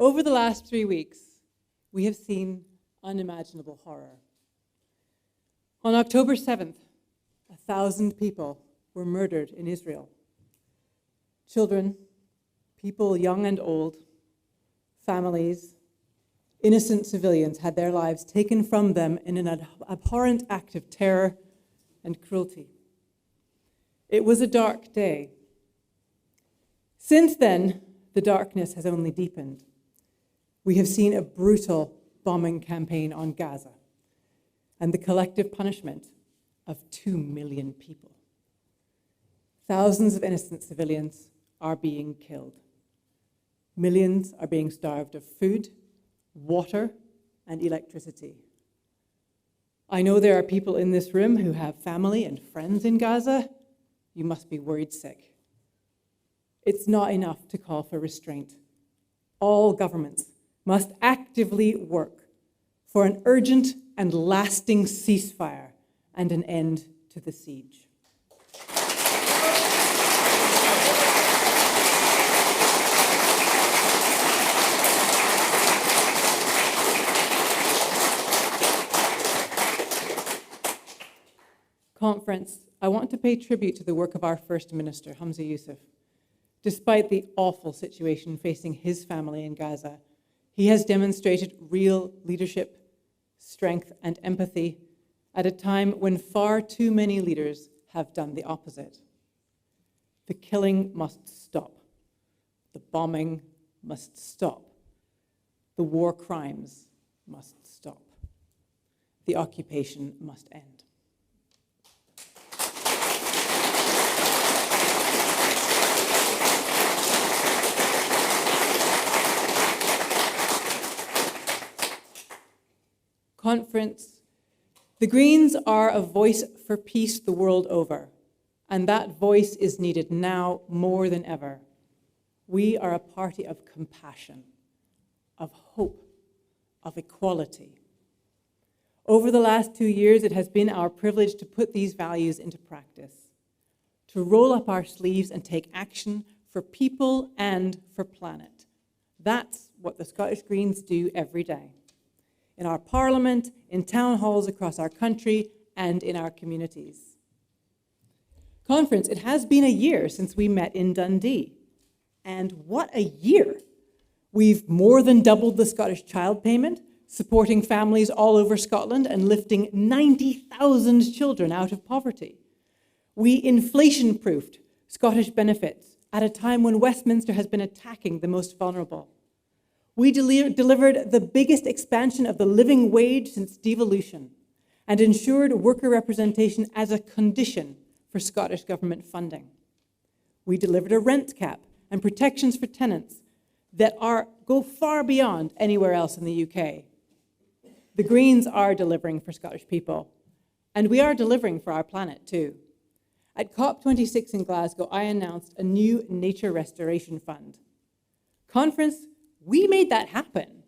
Over the last 3 weeks, we have seen unimaginable horror. On October 7th, 1,000 people were murdered in Israel. Children, people young and old, families, innocent civilians had their lives taken from them in an abhorrent act of terror and cruelty. It was a dark day. Since then, the darkness has only deepened. We have seen a brutal bombing campaign on Gaza and the collective punishment of 2 million people. Thousands of innocent civilians are being killed. Millions are being starved of food, water, and electricity. I know there are people in this room who have family and friends in Gaza. You must be worried sick. It's not enough to call for restraint. All governments must actively work for an urgent and lasting ceasefire and an end to the siege. Conference, I want to pay tribute to the work of our First Minister, Hamza Yusuf. Despite the awful situation facing his family in Gaza, he has demonstrated real leadership, strength, and empathy at a time when far too many leaders have done the opposite. The killing must stop. The bombing must stop. The war crimes must stop. The occupation must end. Conference, the Greens are a voice for peace the world over, and that voice is needed now more than ever. We are a party of compassion, of hope, of equality. Over the last 2 years, it has been our privilege to put these values into practice, to roll up our sleeves and take action for people and for planet. That's what the Scottish Greens do every day. In our parliament, in town halls across our country, and in our communities. Conference, it has been a year since we met in Dundee. And what a year! We've more than doubled the Scottish child payment, supporting families all over Scotland and lifting 90,000 children out of poverty. We inflation-proofed Scottish benefits at a time when Westminster has been attacking the most vulnerable. We delivered the biggest expansion of the living wage since devolution and ensured worker representation as a condition for Scottish government funding. We delivered a rent cap and protections for tenants that go far beyond anywhere else in the UK. The Greens are delivering for Scottish people, and we are delivering for our planet too. At COP26 in Glasgow, I announced a new nature restoration fund. Conference, we made that happen.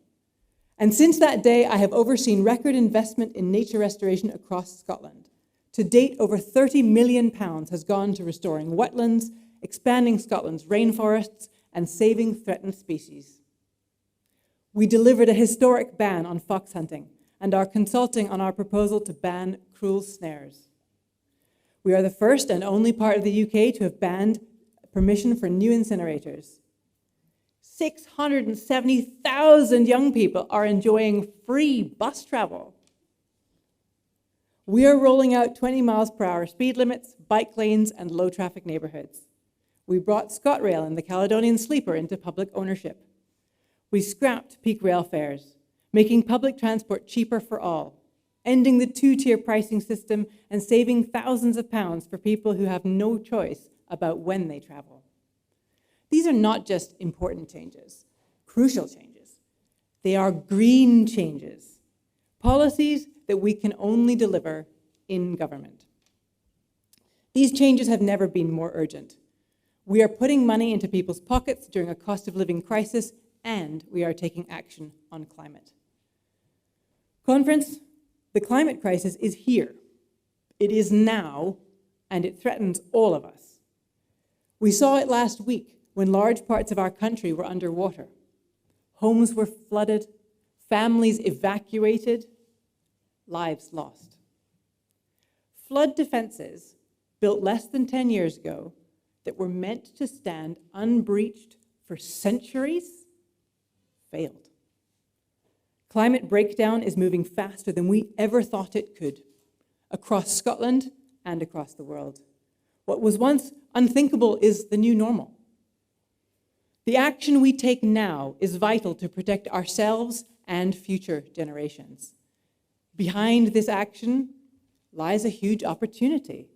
And since that day, I have overseen record investment in nature restoration across Scotland. To date, over £30 million has gone to restoring wetlands, expanding Scotland's rainforests, and saving threatened species. We delivered a historic ban on fox hunting and are consulting on our proposal to ban cruel snares. We are the first and only part of the UK to have banned permission for new incinerators. 670,000 young people are enjoying free bus travel. We are rolling out 20 miles per hour speed limits, bike lanes, and low traffic neighborhoods. We brought ScotRail and the Caledonian Sleeper into public ownership. We scrapped peak rail fares, making public transport cheaper for all, ending the two-tier pricing system and saving thousands of pounds for people who have no choice about when they travel. These are not just important changes, crucial changes. They are green changes, policies that we can only deliver in government. These changes have never been more urgent. We are putting money into people's pockets during a cost of living crisis, and we are taking action on climate. Conference, the climate crisis is here. It is now, and it threatens all of us. We saw it last week when large parts of our country were underwater. homes were flooded, families evacuated, lives lost. Flood defenses built less than 10 years ago that were meant to stand unbreached for centuries failed. Climate breakdown is moving faster than we ever thought it could, across Scotland and across the world. What was once unthinkable is the new normal. The action we take now is vital to protect ourselves and future generations. Behind this action lies a huge opportunity,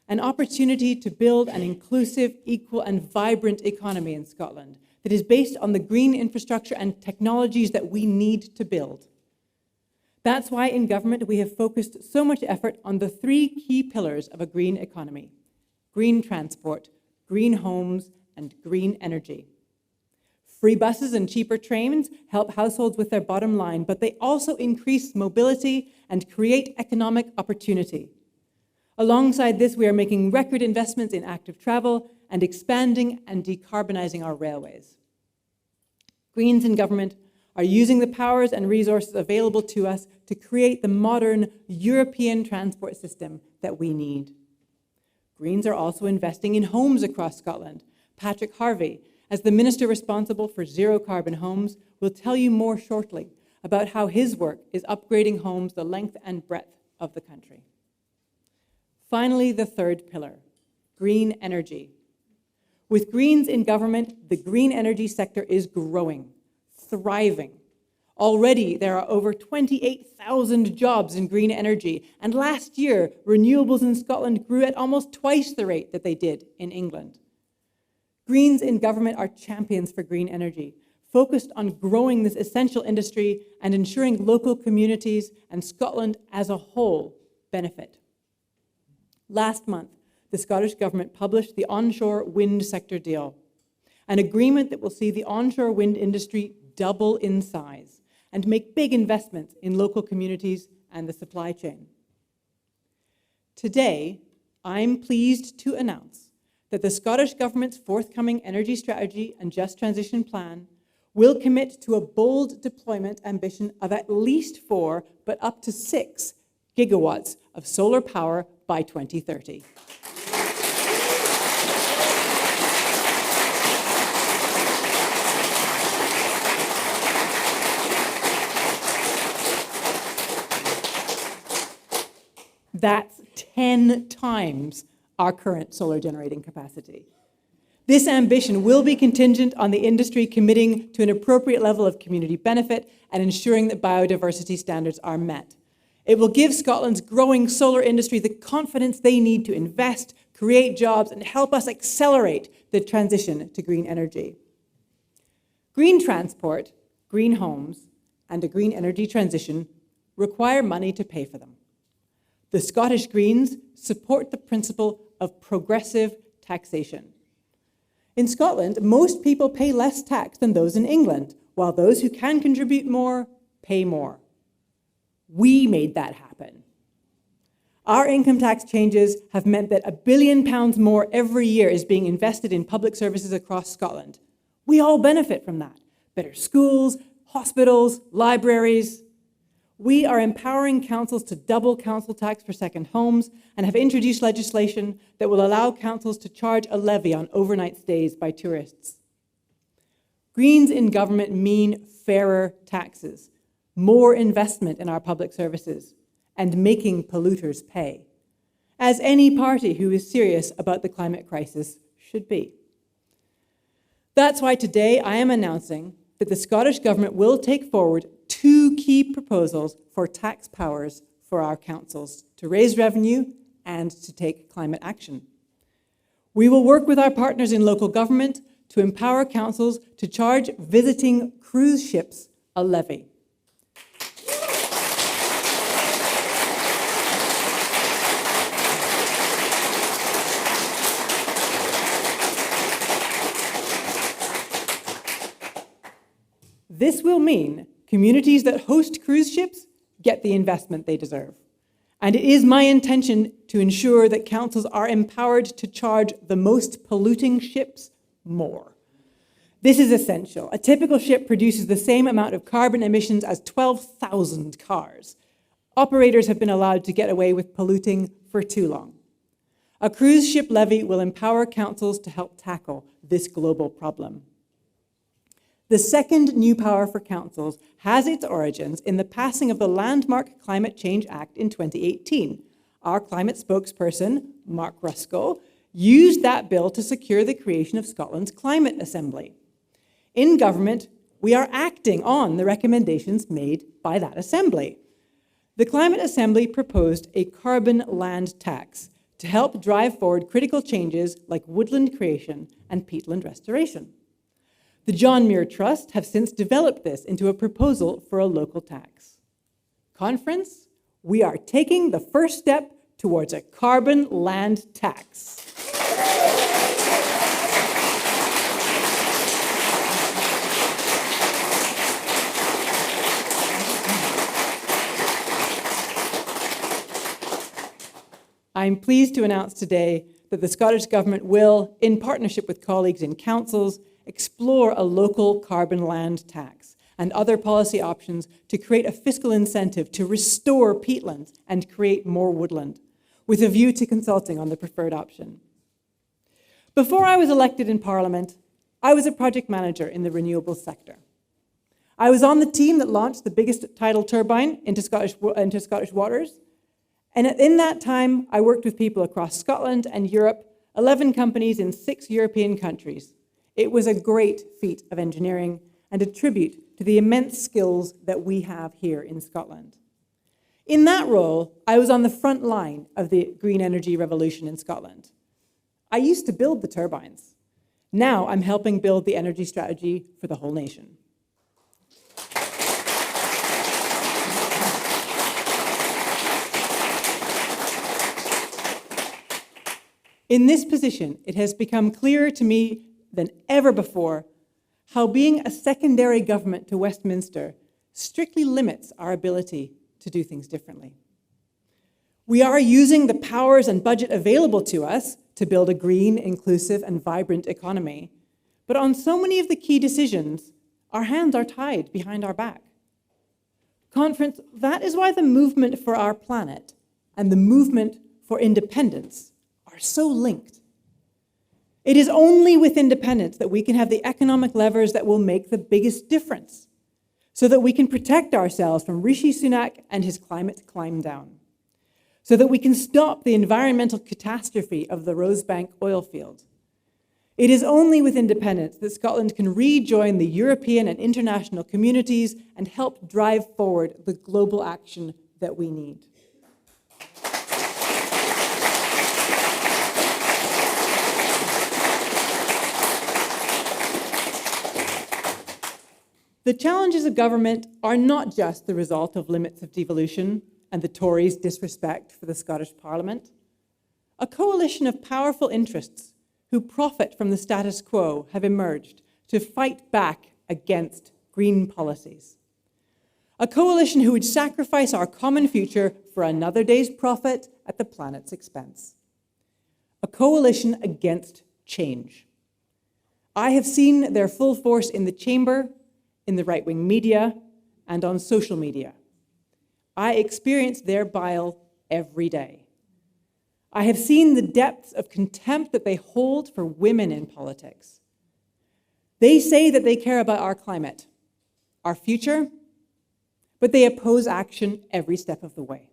an opportunity to build an inclusive, equal, and vibrant economy in Scotland that is based on the green infrastructure and technologies that we need to build. That's why in government we have focused so much effort on the 3 key pillars of a green economy: green transport, green homes, and green energy. Free buses and cheaper trains help households with their bottom line, but they also increase mobility and create economic opportunity. Alongside this, we are making record investments in active travel and expanding and decarbonizing our railways. Greens in government are using the powers and resources available to us to create the modern European transport system that we need. Greens are also investing in homes across Scotland. Patrick Harvey, as the Minister responsible for zero-carbon homes, will tell you more shortly about how his work is upgrading homes the length and breadth of the country. Finally, the 3rd pillar, green energy. With Greens in government, the green energy sector is growing, thriving. Already, there are over 28,000 jobs in green energy, and last year, renewables in Scotland grew at almost twice the rate that they did in England. Greens in government are champions for green energy, focused on growing this essential industry and ensuring local communities and Scotland as a whole benefit. Last month, the Scottish Government published the onshore wind sector deal, an agreement that will see the onshore wind industry double in size and make big investments in local communities and the supply chain. Today, I'm pleased to announce that the Scottish Government's forthcoming energy strategy and just transition plan will commit to a bold deployment ambition of at least 4, but up to 6 gigawatts of solar power by 2030. That's 10 times our current solar generating capacity. This ambition will be contingent on the industry committing to an appropriate level of community benefit and ensuring that biodiversity standards are met. It will give Scotland's growing solar industry the confidence they need to invest, create jobs, and help us accelerate the transition to green energy. Green transport, green homes, and a green energy transition require money to pay for them. The Scottish Greens support the principle of progressive taxation. In Scotland, most people pay less tax than those in England, while those who can contribute more pay more. We made that happen. Our income tax changes have meant that £1 billion more every year is being invested in public services across Scotland. We all benefit from that. Better schools, hospitals, libraries. We are empowering councils to double council tax for second homes and have introduced legislation that will allow councils to charge a levy on overnight stays by tourists. Greens in government mean fairer taxes, more investment in our public services, and making polluters pay, as any party who is serious about the climate crisis should be. That's why today I am announcing that the Scottish Government will take forward 2 key proposals for tax powers for our councils to raise revenue and to take climate action. We will work with our partners in local government to empower councils to charge visiting cruise ships a levy. This will mean communities that host cruise ships get the investment they deserve. And it is my intention to ensure that councils are empowered to charge the most polluting ships more. This is essential. A typical ship produces the same amount of carbon emissions as 12,000 cars. Operators have been allowed to get away with polluting for too long. A cruise ship levy will empower councils to help tackle this global problem. The second new power for councils has its origins in the passing of the landmark Climate Change Act in 2018. Our climate spokesperson, Mark Ruskell, used that bill to secure the creation of Scotland's Climate Assembly. In government, we are acting on the recommendations made by that assembly. The Climate Assembly proposed a carbon land tax to help drive forward critical changes like woodland creation and peatland restoration. The John Muir Trust have since developed this into a proposal for a local tax. Conference, we are taking the first step towards a carbon land tax. I'm pleased to announce today that the Scottish Government will, in partnership with colleagues in councils, explore a local carbon land tax and other policy options to create a fiscal incentive to restore peatlands and create more woodland, with a view to consulting on the preferred option. Before I was elected in Parliament, I was a project manager in the renewables sector. I was on the team that launched the biggest tidal turbine into Scottish waters, and in that time, I worked with people across Scotland and Europe, 11 companies in 6 European countries. It was a great feat of engineering and a tribute to the immense skills that we have here in Scotland. In that role, I was on the front line of the green energy revolution in Scotland. I used to build the turbines. Now I'm helping build the energy strategy for the whole nation. In this position, it has become clearer to me than ever before how being a secondary government to Westminster strictly limits our ability to do things differently. We are using the powers and budget available to us to build a green, inclusive, and vibrant economy, but on so many of the key decisions, our hands are tied behind our back. Conference, that is why the movement for our planet and the movement for independence are so linked. It is only with independence that we can have the economic levers that will make the biggest difference, so that we can protect ourselves from Rishi Sunak and his climate climb down, so that we can stop the environmental catastrophe of the Rosebank oil field. It is only with independence that Scotland can rejoin the European and international communities and help drive forward the global action that we need. The challenges of government are not just the result of limits of devolution and the Tories' disrespect for the Scottish Parliament. A coalition of powerful interests who profit from the status quo have emerged to fight back against green policies. A coalition who would sacrifice our common future for another day's profit at the planet's expense. A coalition against change. I have seen their full force in the chamber, in the right-wing media, and on social media. I experience their bile every day. I have seen the depths of contempt that they hold for women in politics. They say that they care about our climate, our future, but they oppose action every step of the way.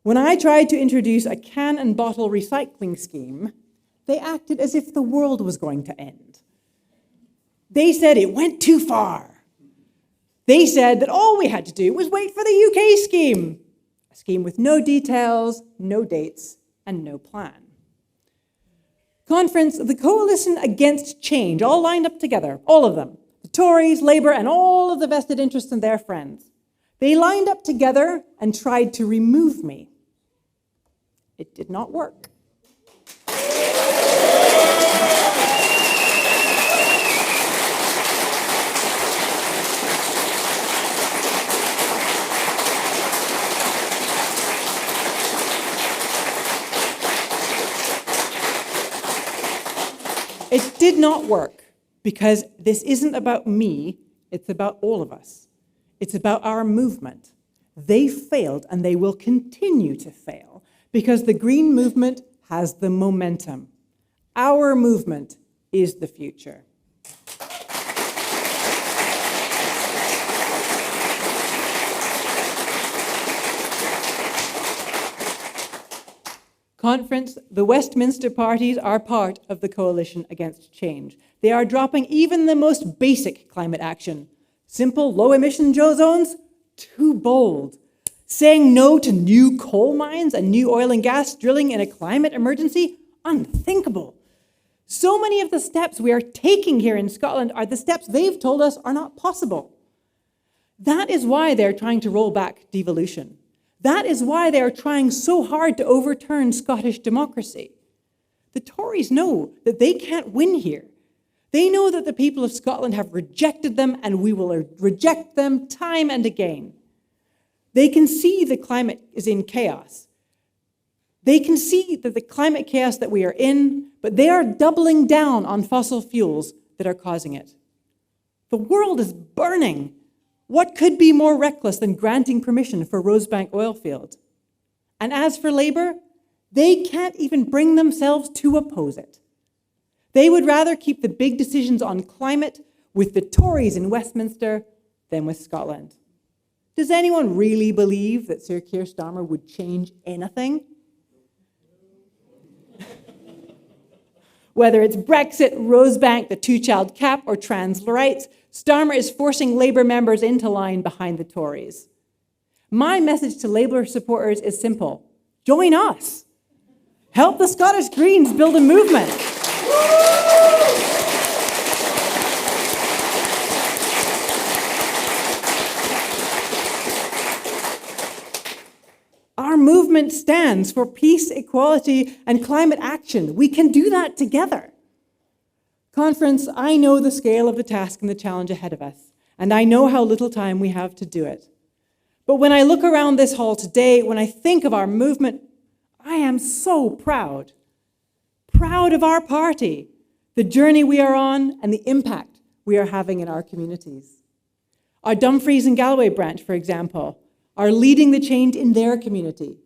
When I tried to introduce a can and bottle recycling scheme, they acted as if the world was going to end. They said it went too far. They said that all we had to do was wait for the UK scheme, a scheme with no details, no dates, and no plan. Conference, the coalition against change, all lined up together, all of them, the Tories, Labour, and all of the vested interests and their friends. They lined up together and tried to remove me. It did not work. It did not work. because this isn't about me, it's about all of us. It's about our movement. They failed and they will continue to fail because the green movement has the momentum. Our movement is the future. Conference, the Westminster parties are part of the coalition against change. They are dropping even the most basic climate action. Simple low-emission zones? Too bold. Saying no to new coal mines and new oil and gas drilling in a climate emergency? Unthinkable. So many of the steps we are taking here in Scotland are the steps they've told us are not possible. That is why they're trying to roll back devolution. That is why they are trying so hard to overturn Scottish democracy. The Tories know that they can't win here. They know that the people of Scotland have rejected them, and we will reject them time and again. They can see the climate is in chaos. They can see that the climate chaos that we are in, but they are doubling down on fossil fuels that are causing it. The world is burning. What could be more reckless than granting permission for Rosebank oil field? And as for Labour, they can't even bring themselves to oppose it. They would rather keep the big decisions on climate with the Tories in Westminster than with Scotland. Does anyone really believe that Sir Keir Starmer would change anything? Whether it's Brexit, Rosebank, the two-child cap, or trans rights, Starmer is forcing Labour members into line behind the Tories. My message to Labour supporters is simple. Join us. Help the Scottish Greens build a movement. Our movement stands for peace, equality, and climate action. We can do that together. Conference, I know the scale of the task and the challenge ahead of us, and I know how little time we have to do it. But when I look around this hall today, when I think of our movement, I am so proud. Proud of our party, the journey we are on, and the impact we are having in our communities. Our Dumfries and Galway branch, for example, are leading the change in their community.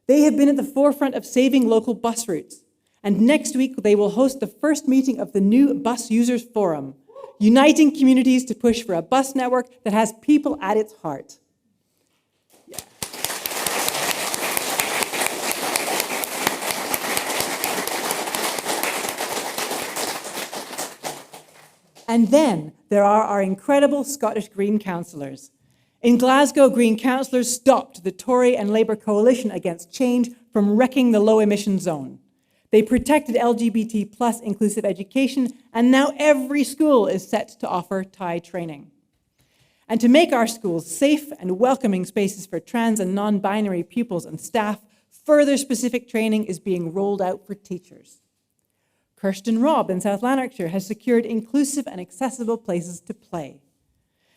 They have been at the forefront of saving local bus routes. And next week, they will host the first meeting of the new Bus Users Forum, uniting communities to push for a bus network that has people at its heart. Yeah. And then there are our incredible Scottish Green councillors. In Glasgow, Green councillors stopped the Tory and Labour coalition against change from wrecking the low-emission zone. They protected LGBT plus inclusive education, and now every school is set to offer Thai training. And to make our schools safe and welcoming spaces for trans and non-binary pupils and staff, further specific training is being rolled out for teachers. Kirsten Robb in South Lanarkshire has secured inclusive and accessible places to play.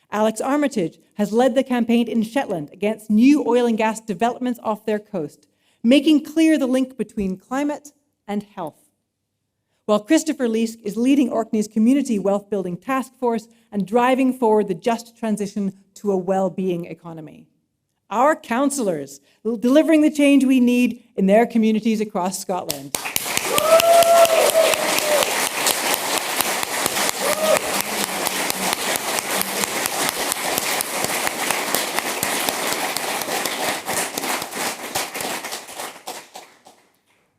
Alex Armitage has led the campaign in Shetland against new oil and gas developments off their coast, making clear the link between climate and health. While Christopher Leask is leading Orkney's Community Wealth Building Task Force and driving forward the just transition to a well-being economy. Our councillors delivering the change we need in their communities across Scotland.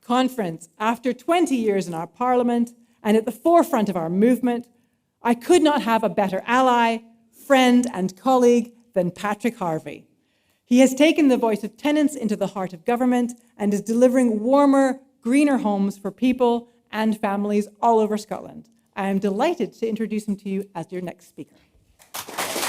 Conference, after 20 years in our parliament and at the forefront of our movement, I could not have a better ally, friend, and colleague than Patrick Harvey. He has taken the voice of tenants into the heart of government and is delivering warmer, greener homes for people and families all over Scotland. I am delighted to introduce him to you as your next speaker.